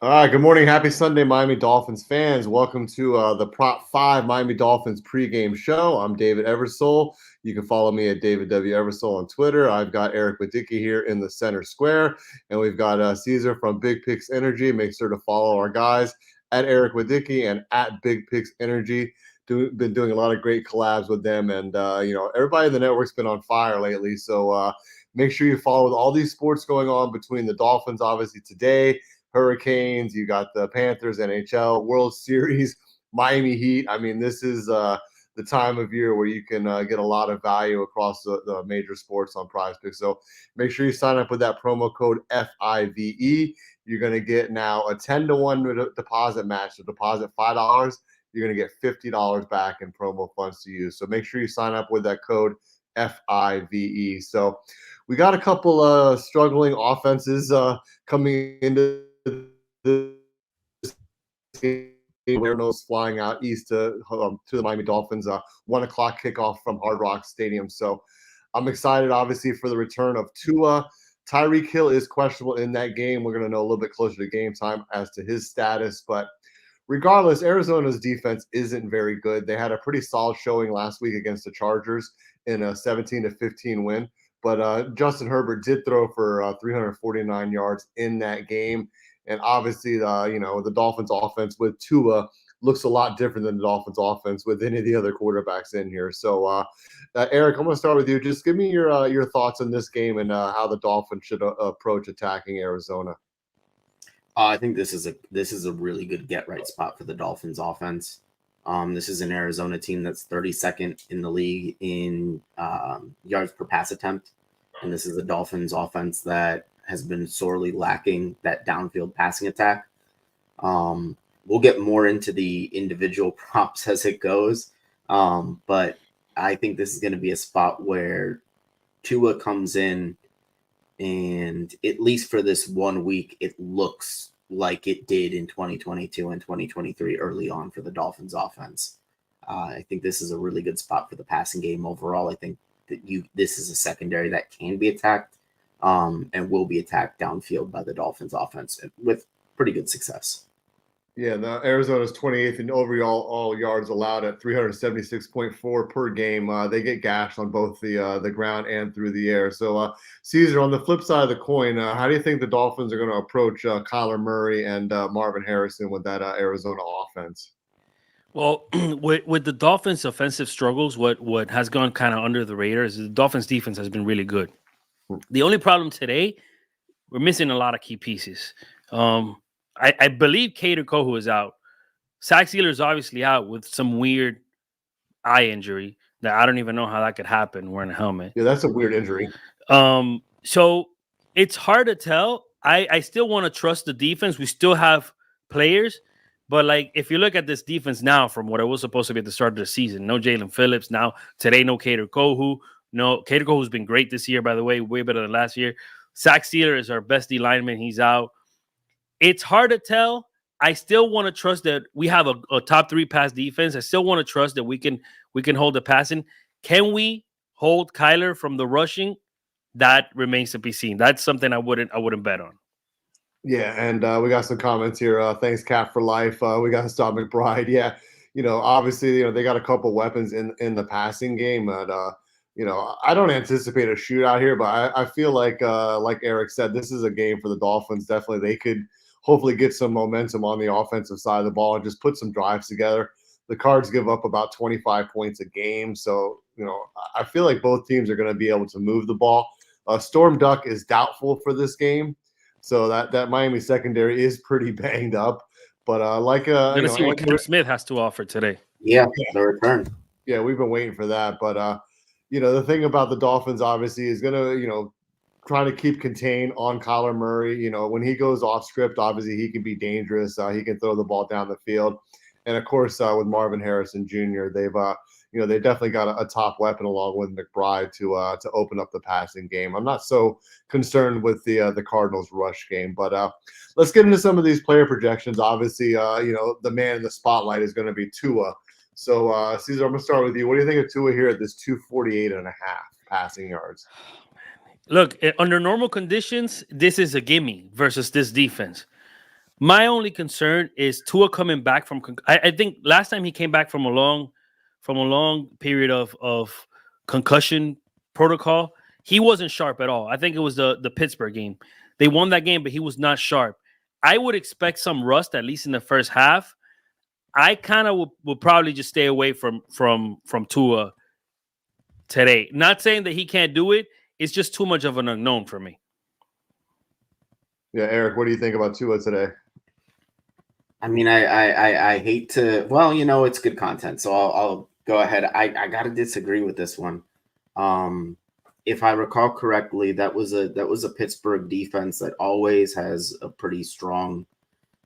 All right, good morning. Happy Sunday, Miami Dolphins fans. Welcome to the Prop 5 Miami Dolphins pregame show. I'm David Eversole. You can follow me at David W. Eversole on Twitter. I've got Eric Wadicki here in the center square, and we've got Caesar from Big Picks Energy. Make sure to follow our guys at Eric Wadicki and at Big Picks Energy. Been doing a lot of great collabs with them, and everybody in the network's been on fire lately. So make sure you follow all these sports going on between the Dolphins, obviously today. Hurricanes, you got the Panthers, NHL, World Series, Miami Heat. I mean, this is the time of year where you can get a lot of value across the major sports on PrizePicks. So make sure you sign up with that promo code FIVE. You're going to get now a 10-to-1 deposit match. So deposit $5, you're going to get $50 back in promo funds to use. So make sure you sign up with that code FIVE. So we got a couple struggling offenses coming into this game. Cardinals flying out east to the Miami Dolphins, 1 o'clock kickoff from Hard Rock Stadium. So I'm excited, obviously, for the return of Tua. Tyreek Hill is questionable in that game. We're going to know a little bit closer to game time as to his status. But regardless, Arizona's defense isn't very good. They had a pretty solid showing last week against the Chargers in a 17-15 win. But Justin Herbert did throw for 349 yards in that game. And obviously, the Dolphins offense with Tua looks a lot different than the Dolphins offense with any of the other quarterbacks in here. So, Eric, I'm going to start with you. Just give me your thoughts on this game and how the Dolphins should approach attacking Arizona. I think this is a really good get right spot for the Dolphins offense. This is an Arizona team that's 32nd in the league in yards per pass attempt. And this is a Dolphins offense that has been sorely lacking that downfield passing attack. We'll get more into the individual props as it goes. But I think this is going to be a spot where Tua comes in and at least for this 1 week, it looks like it did in 2022 and 2023 early on for the Dolphins offense. I think this is a really good spot for the passing game overall. I think that this is a secondary that can be attacked and will be attacked downfield by the Dolphins offense with pretty good success. Yeah, Arizona's 28th in overall yards allowed at 376.4 per game. They get gashed on both the ground and through the air. So, Caesar, on the flip side of the coin, how do you think the Dolphins are going to approach Kyler Murray and Marvin Harrison with that Arizona offense? Well, with the Dolphins' offensive struggles, what has gone kind of under the radar is the Dolphins' defense has been really good. The only problem today, we're missing a lot of key pieces. I believe Cater Kohu is out. Zach Sealer's obviously out with some weird eye injury that I don't even know how that could happen wearing a helmet. Yeah, that's a weird injury. So it's hard to tell. I still want to trust the defense. We still have players. But, like, if you look at this defense now from what it was supposed to be at the start of the season, no Jalen Phillips. Now, today, no Cater Kohu. No, Cater Kohu's been great this year, by the way, way better than last year. Zach Sealer is our best D lineman. He's out. It's hard to tell. I still want to trust that we have a top 3 pass defense. I still want to trust that we can hold the passing. Can we hold Kyler from the rushing? That remains to be seen. That's something I wouldn't bet on. Yeah, and we got some comments here. Thanks, Cap for life. We got Scott McBride. Yeah, obviously, they got a couple weapons in the passing game. But I don't anticipate a shootout here, but I feel like Eric said, this is a game for the Dolphins. Definitely, they could hopefully get some momentum on the offensive side of the ball and just put some drives together. The Cards give up about 25 points a game, so I feel like both teams are going to be able to move the ball. Storm Duck is doubtful for this game. So that Miami secondary is pretty banged up, but let's see what Cam Smith has to offer today. Yeah, the return. Yeah, we've been waiting for that, but the thing about the Dolphins obviously is gonna try to keep contained on Kyler Murray. When he goes off script, obviously he can be dangerous. He can throw the ball down the field, and of course with Marvin Harrison Jr., they definitely got a top weapon along with McBride to open up the passing game. I'm not so concerned with the Cardinals rush game, but let's get into some of these player projections. Obviously, the man in the spotlight is going to be Tua. So, Caesar, I'm going to start with you. What do you think of Tua here at this 248.5 passing yards? Look, under normal conditions, this is a gimme versus this defense. My only concern is Tua coming back from. I think last time he came back from a long period of concussion protocol, he wasn't sharp at all. I think it was the Pittsburgh game. They won that game, but he was not sharp. I would expect some rust at least in the first half. I kind of would probably just stay away from Tua today. Not saying that he can't do it. It's just too much of an unknown for me. Yeah, Eric, what do you think about Tua today? I mean, I hate to. Well, it's good content, so I'll go ahead. I gotta disagree with this one. If I recall correctly, that was a Pittsburgh defense that always has a pretty strong.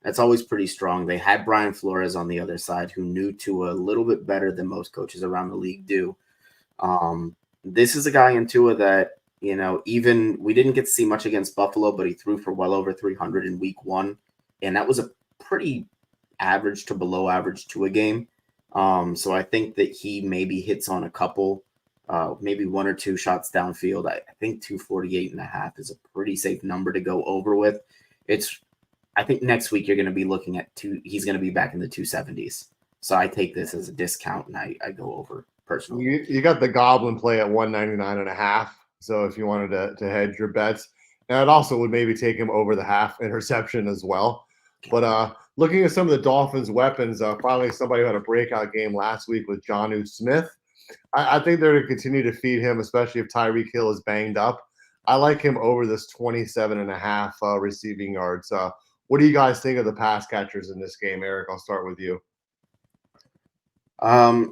That's always pretty strong. They had Brian Flores on the other side, who knew Tua a little bit better than most coaches around the league do. This is a guy in Tua that, even we didn't get to see much against Buffalo, but he threw for well over 300 in week 1. And that was a pretty average to below average Tua game. So I think that he maybe hits on a couple, maybe 1 or 2 shots downfield. I think 248.5 is a pretty safe number to go over with. I think next week you're going to be looking at he's going to be back in the 270s. So I take this as a discount and I go over personally. You got the Goblin play at 199.5. So if you wanted to hedge your bets, and it also would maybe take him over the half interception as well. But looking at some of the Dolphins' weapons, finally somebody who had a breakout game last week with Jonnu Smith. I think they're going to continue to feed him, especially if Tyreek Hill is banged up. I like him over this 27.5 receiving yards. What do you guys think of the pass catchers in this game, Eric? I'll start with you. I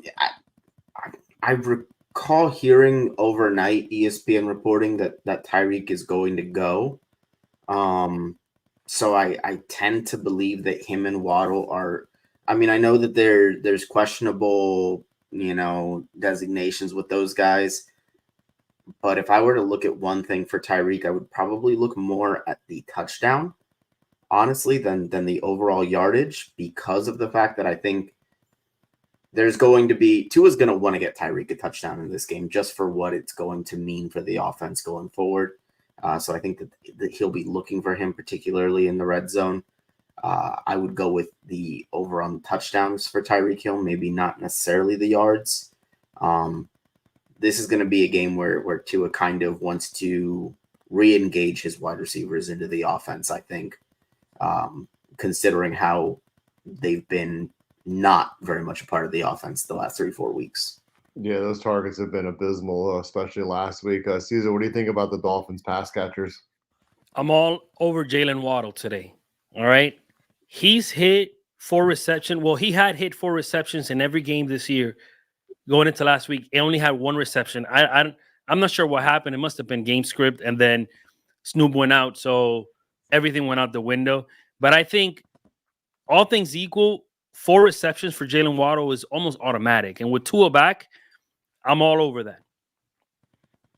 recall hearing overnight ESPN reporting that Tyreek is going to go. So I tend to believe that him and Waddle are. I mean, I know that there's questionable, designations with those guys. But if I were to look at one thing for Tyreek, I would probably look more at the touchdown, honestly, than the overall yardage, because of the fact that I think there's going to be Tua's going to want to get Tyreek a touchdown in this game just for what it's going to mean for the offense going forward. So I think that he'll be looking for him, particularly in the red zone. I would go with the over on touchdowns for Tyreek Hill, maybe not necessarily the yards. This is going to be a game where Tua kind of wants to re-engage his wide receivers into the offense, I think, considering how they've been not very much a part of the offense the last 3-4 weeks. Yeah, those targets have been abysmal, especially last week. Caesar, what do you think about the Dolphins pass catchers? I'm all over Jalen Waddle today. All right. He's hit 4 receptions. Well, he had hit 4 receptions in every game this year. Going into last week, he only had 1 reception. I'm not sure what happened. It must have been game script, and then Snoop went out, so everything went out the window. But I think all things equal, 4 receptions for Jalen Waddle is almost automatic. And with Tua back, I'm all over that.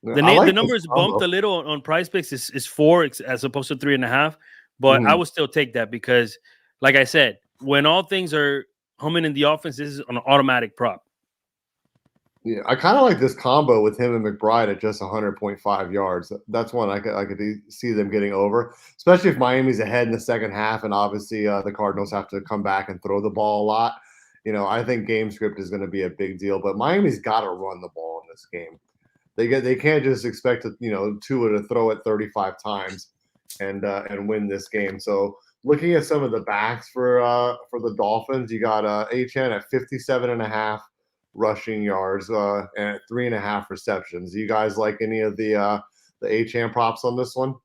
The number is bumped a little on PrizePicks. Is 4 as opposed to 3.5. But I would still take that because, like I said, when all things are humming in the offense, this is an automatic prop. Yeah, I kind of like this combo with him and McBride at just 100.5 yards. That's one I could see them getting over, especially if Miami's ahead in the second half, and obviously the Cardinals have to come back and throw the ball a lot. I think game script is going to be a big deal, but Miami's got to run the ball in this game. They can't just expect Tua to throw it 35 times and win this game. So looking at some of the backs for the Dolphins, you got HN at 57.5. rushing yards and 3.5 receptions. Do you guys like any of the HM props on this one?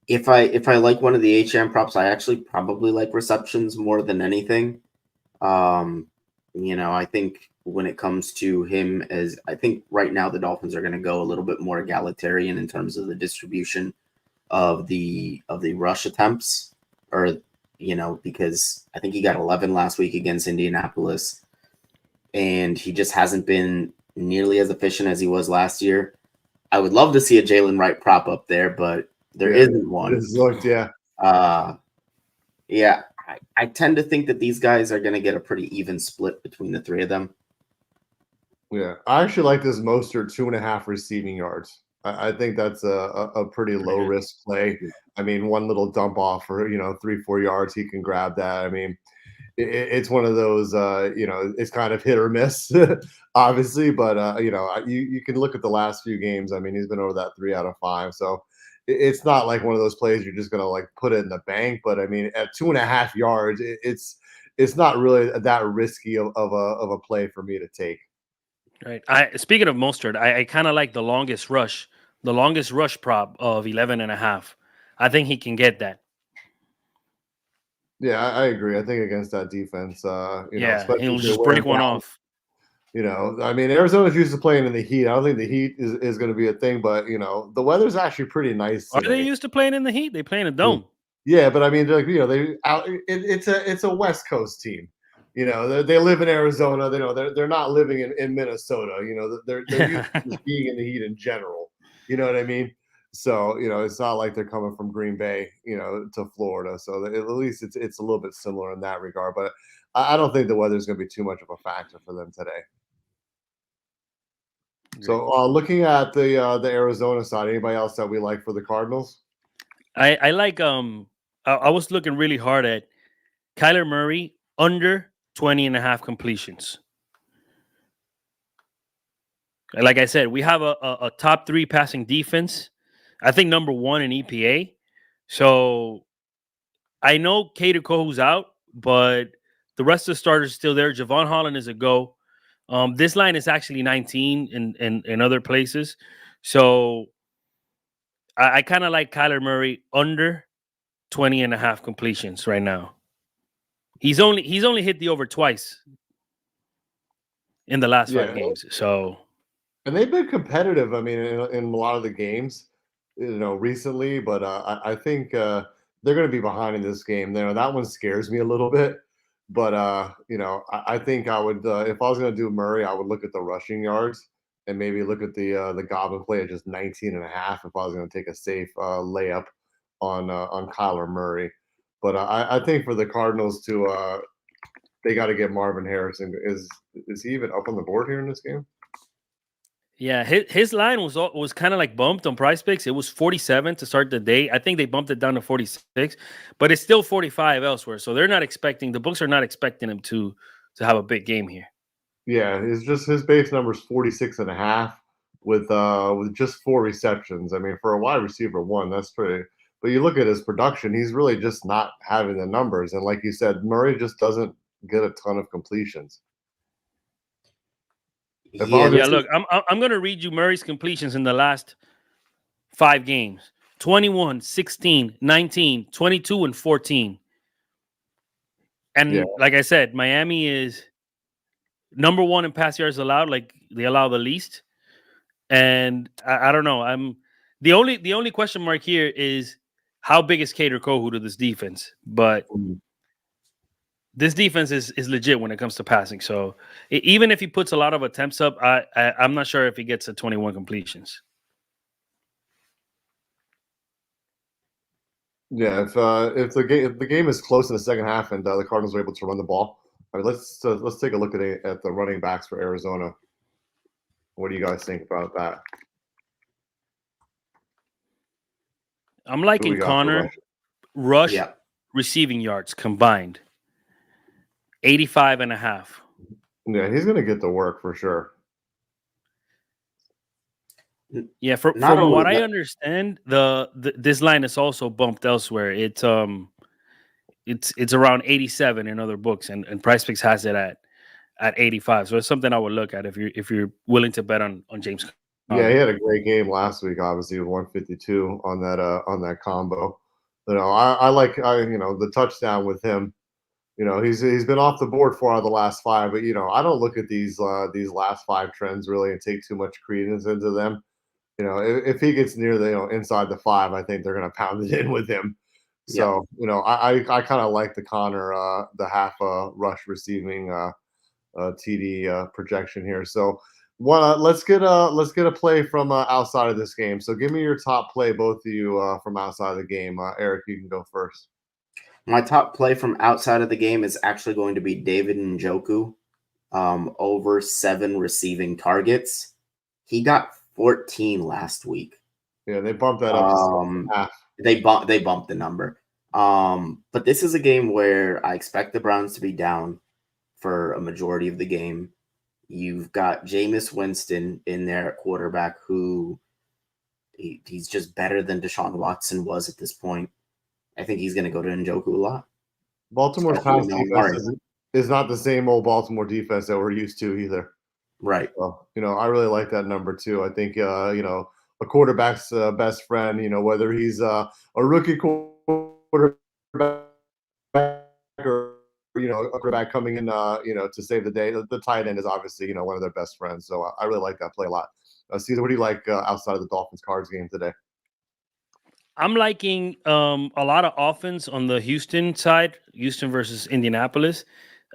If I like one of the HM props, I actually probably like receptions more than anything. I think when it comes to him, I think right now the Dolphins are going to go a little bit more egalitarian in terms of the distribution of the rush attempts, because I think he got 11 last week against Indianapolis. And he just hasn't been nearly as efficient as he was last year. I would love to see a Jalen Wright prop up there, but there isn't one. I tend to think that these guys are going to get a pretty even split between the 3 of them. Yeah, I actually like this Mostert 2.5 receiving yards. I think that's a pretty low risk play. I mean, one little dump off for 3-4 yards, he can grab that. I mean, it's one of those it's kind of hit or miss, obviously, but you can look at the last few games. I mean, he's been over that 3 out of 5, so it's not like one of those plays you're just gonna like put it in the bank. But I mean, at 2.5 yards, it's not really that risky of a play for me to take. Right. Speaking of Mostert, I kind of like the longest rush prop of 11.5. I think he can get that. Yeah, I agree. I think against that defense, especially he'll if they're just wearing break one down. off. I mean, Arizona's used to playing in the heat. I don't think the heat is going to be a thing, but the weather's actually pretty nice Are today. they used to playing in the heat? They play in a dome. Yeah, but I mean, like they out. It's a West Coast team. They live in Arizona. They're not living in Minnesota. They're used to just being in the heat in general. You know what I mean? So it's not like they're coming from Green Bay, to Florida. So at least it's a little bit similar in that regard. But I don't think the weather's going to be too much of a factor for them today. So looking at the Arizona side, anybody else that we like for the Cardinals? I like I was looking really hard at Kyler Murray under 20.5 completions. Like I said, we have a top 3 passing defense. I think number 1 in EPA. So I know Cater Cohu's out, but the rest of the starters are still there. Javon Holland is a go. This line is actually 19 in other places. So I kind of like Kyler Murray under 20.5 completions right now. He's only hit the over twice in the last 5 games. So, and they've been competitive. I mean, in a lot of the games, recently. But I think they're going to be behind in this game. That one scares me a little bit. But I think I would if I was going to do Murray, I would look at the rushing yards and maybe look at the Goblin play at just 19.5 if I was going to take a safe layup on Kyler Murray. But I think for the Cardinals to they got to get Marvin Harrison. Is he even up on the board here in this game? Yeah, his line was kind of like bumped on PrizePicks. It was 47 to start the day. I think they bumped it down to 46, but it's still 45 elsewhere. So the books are not expecting him to have a big game here. Yeah, his base number is 46.5 with just 4 receptions. I mean, for a wide receiver 1, that's pretty. But you look at his production, he's really just not having the numbers. And like you said, Murray just doesn't get a ton of completions. Look, I'm going to read you Murray's completions in the last 5 games. 21, 16, 19, 22, and 14. And like I said, Miami is number 1 in pass yards allowed. Like, they allow the least. And I don't know. The only question mark here is how big is Cater Cohu to this defense? But this defense is legit when it comes to passing. So even if he puts a lot of attempts up, I'm not sure if he gets to 21 completions. Yeah, if the game is close in the second half and the Cardinals are able to run the ball, I mean, let's take a look at the running backs for Arizona. What do you guys think about that? I'm liking Connor rush receiving yards combined 85.5. Yeah, he's going to get the work for sure. Yeah, from what I understand, this line is also bumped elsewhere. It's around 87 in other books, and PrizePicks has it at 85. So it's something I would look at if you're willing to bet on James. Yeah, he had a great game last week. Obviously, with 152 on that combo. I like the touchdown with him. He's been off the board 4 out of the last 5, but I don't look at these last 5 trends really and take too much credence into them. If he gets near the inside the 5, I think they're going to pound it in with him. So I kind of like the Connor the half rush receiving TD projection here. So let's get a play from outside of this game. So give me your top play, both of you, from outside of the game. Eric, you can go first. My top play from outside of the game is actually going to be David Njoku, over 7 receiving targets. He got 14 last week. Yeah, they bumped that up to 6.5. They bumped the number. But this is a game where I expect the Browns to be down for a majority of the game. You've got Jameis Winston in there at quarterback, who he's just better than Deshaun Watson was at this point. I think he's going to go to Njoku a lot. Baltimore's pass defense is not the same old Baltimore defense that we're used to either. Right. So, I really like that number too. I think, a quarterback's best friend, whether he's a rookie quarterback or, a quarterback coming in, to save the day. The tight end is obviously, one of their best friends. So I really like that play a lot. Caesar, what do you like outside of the Dolphins-Cards game today? I'm liking a lot of offense on the Houston side, Houston versus Indianapolis.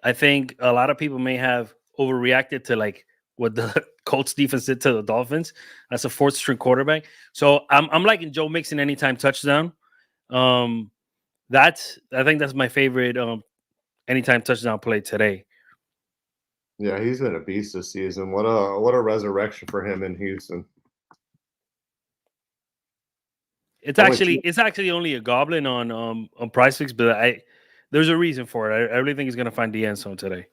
I think a lot of people may have overreacted to like what the Colts defense did to the Dolphins. That's a fourth string quarterback. So I'm liking Joe Mixon anytime touchdown. I think that's my favorite anytime touchdown play today. Yeah, he's been a beast this season. What a resurrection for him in Houston. It's actually only a goblin on PrizePicks, but there's a reason for it. I really think he's going to find the end zone today.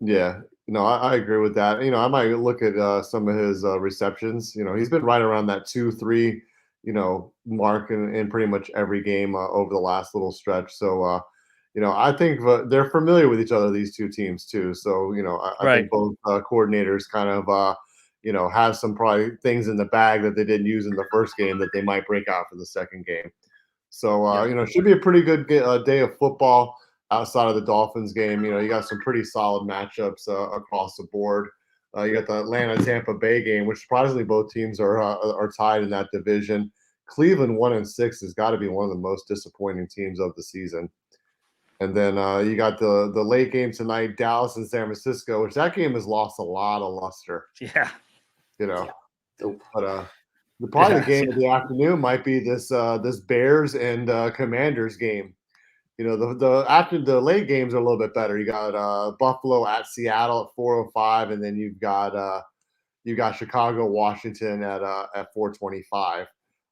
Yeah, I agree with that. I might look at some of his receptions. He's been right around that 2-3, mark in pretty much every game over the last little stretch. So, I think they're familiar with each other, these two teams too. So, I think both coordinators kind of, have some probably things in the bag that they didn't use in the first game that they might break out for the second game. So, it should be a pretty good day of football outside of the Dolphins game. You got some pretty solid matchups across the board. You got the Atlanta-Tampa Bay game, which surprisingly both teams are tied in that division. Cleveland 1-6 has got to be one of the most disappointing teams of the season. And then you got the late game tonight, Dallas and San Francisco, which that game has lost a lot of luster. Yeah. But the game of the afternoon might be this Bears and Commanders game. After the late games are a little bit better. You got Buffalo at Seattle at 4:05, and then you've got Chicago, Washington at 4:25,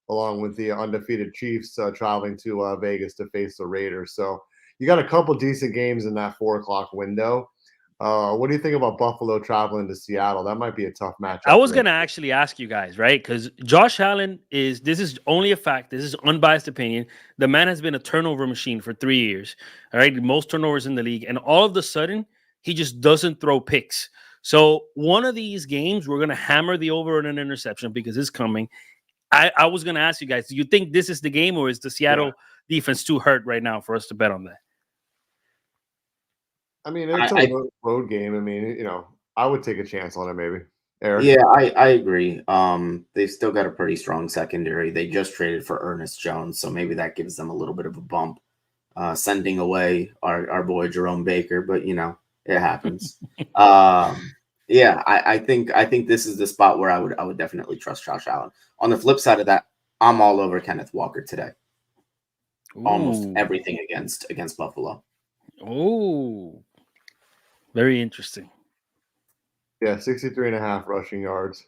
along with the undefeated Chiefs traveling to Vegas to face the Raiders. So you got a couple decent games in that 4:00 window. What do you think about Buffalo traveling to Seattle? That might be a tough matchup. I was going to actually ask you guys, right? Because Josh Allen this is only a fact. This is unbiased opinion. The man has been a turnover machine for 3 years. All right. Most turnovers in the league. And all of a sudden, he just doesn't throw picks. So one of these games, we're going to hammer the over and an interception because it's coming. I was going to ask you guys, do you think this is the game, or is the Seattle defense too hurt right now for us to bet on that? I mean, it's a road game. I mean, I would take a chance on it maybe. Eric? Yeah, I agree. They've still got a pretty strong secondary. They just traded for Ernest Jones, so maybe that gives them a little bit of a bump. Sending away our boy Jerome Baker, but it happens. Yeah, I think this is the spot where I would definitely trust Josh Allen. On the flip side of that, I'm all over Kenneth Walker today. Ooh. Almost everything against Buffalo. Oh, very interesting. Yeah, 63.5 rushing yards.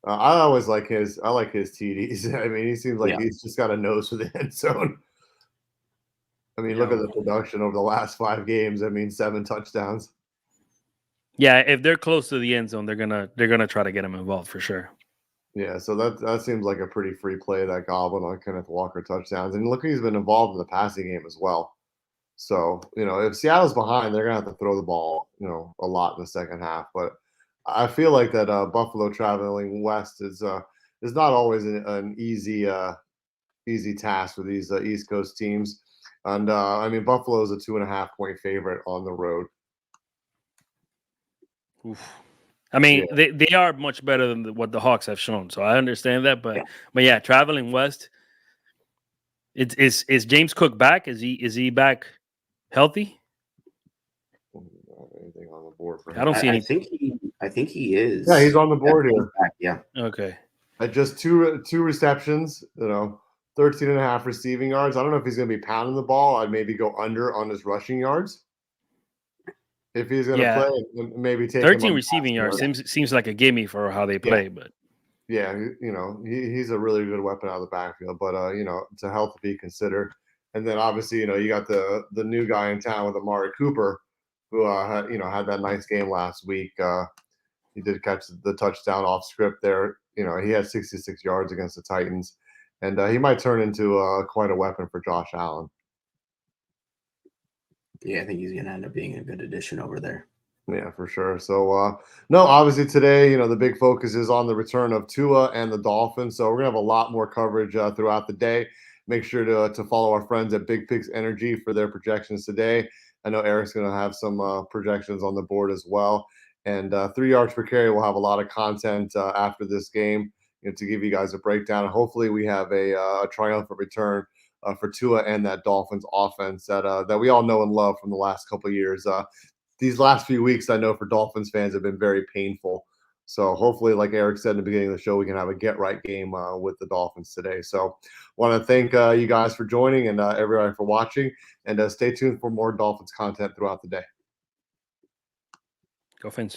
I always like his TDs. I mean, he seems like he's just got a nose for the end zone. I mean, look at the production over the last 5 games. I mean, 7 touchdowns. Yeah, if they're close to the end zone, they're gonna try to get him involved for sure. Yeah, so that seems like a pretty free play, that goblin on Kenneth Walker touchdowns. And look, he's been involved in the passing game as well. So, if Seattle's behind, they're gonna have to throw the ball, a lot in the second half. But I feel like that Buffalo traveling west is not always an easy task for these East Coast teams. And I mean, Buffalo is a 2.5-point favorite on the road. Oof. I mean, they are much better than what the Hawks have shown, so I understand that. But yeah, traveling west, is James Cook back? Is he back healthy? Anything on the board for him? I don't see anything. I think he is. Yeah, he's on the board here. Yeah. Okay. At just two receptions, 13.5 receiving yards. I don't know if he's going to be pounding the ball. I'd maybe go under on his rushing yards. If he's going to play, maybe take 13 receiving yards seems like a gimme for how they play. But Yeah, he's a really good weapon out of the backfield, but it's a health to be considered. And then obviously, you got the new guy in town with Amari Cooper, who had that nice game last week. He did catch the touchdown off script there. He had 66 yards against the Titans, and he might turn into quite a weapon for Josh Allen. Yeah, I think he's going to end up being a good addition over there. Yeah, for sure. So, no, obviously today, the big focus is on the return of Tua and the Dolphins. So we're gonna have a lot more coverage throughout the day. Make sure to follow our friends at Big Picks Energy for their projections today. I know Eric's gonna have some projections on the board as well. And 3 yards per carry, we'll have a lot of content after this game, to give you guys a breakdown. And hopefully, we have a triumphant return for Tua and that Dolphins offense that we all know and love from the last couple of years. These last few weeks, I know for Dolphins fans, have been very painful. So hopefully, like Eric said in the beginning of the show, we can have a get-right game with the Dolphins today. So want to thank you guys for joining and everybody for watching. And stay tuned for more Dolphins content throughout the day. Dolphins.